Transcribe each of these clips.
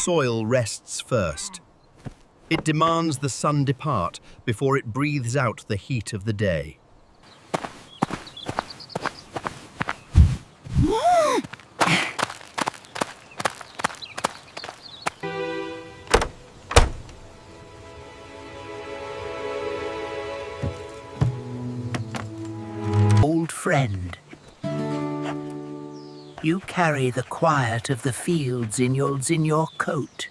soil rests first. It demands the sun depart before it breathes out the heat of the day. Old friend, you carry the quiet of the fields in your coat.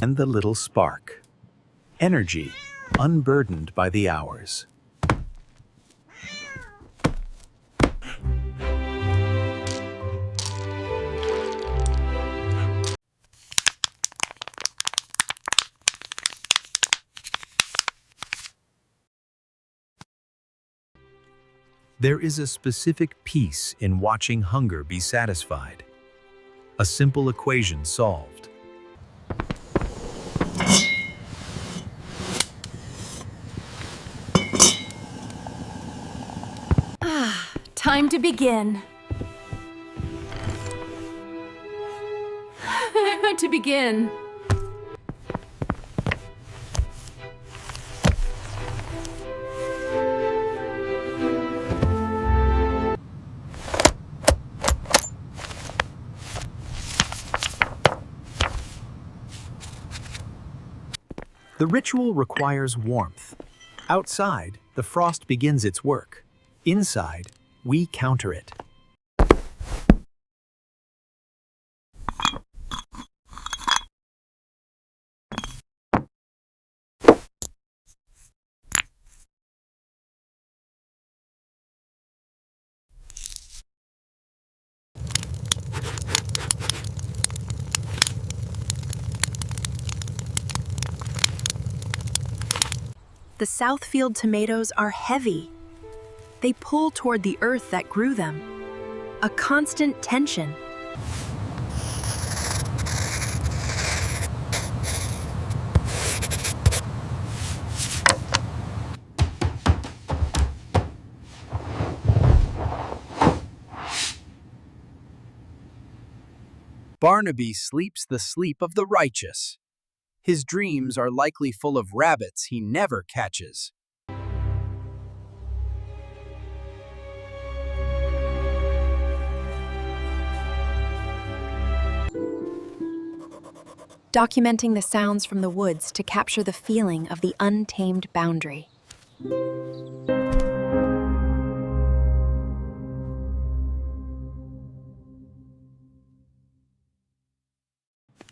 And the little spark. Energy, unburdened by the hours. There is a specific peace in watching hunger be satisfied. A simple equation solved. Time to begin. To begin. The ritual requires warmth. Outside, the frost begins its work. Inside, we counter it. The Southfield tomatoes are heavy. They pull toward the earth that grew them. A constant tension. Barnaby sleeps the sleep of the righteous. His dreams are likely full of rabbits he never catches. Documenting the sounds from the woods to capture the feeling of the untamed boundary.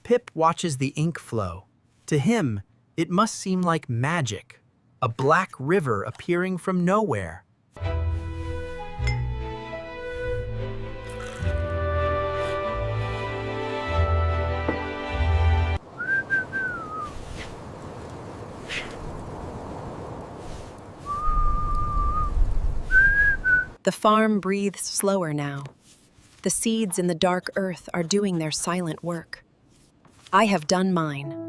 Pip watches the ink flow. To him, it must seem like magic, a black river appearing from nowhere. The farm breathes slower now. The seeds in the dark earth are doing their silent work. I have done mine.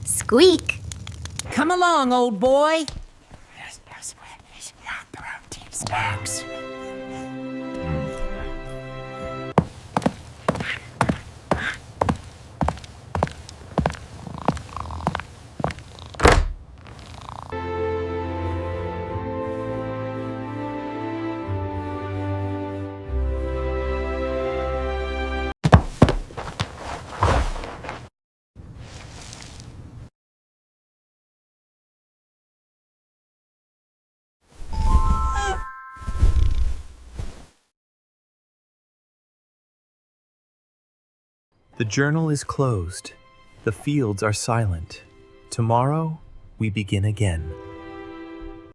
Squeak! Come along, old boy. The journal is closed. The fields are silent. Tomorrow, we begin again.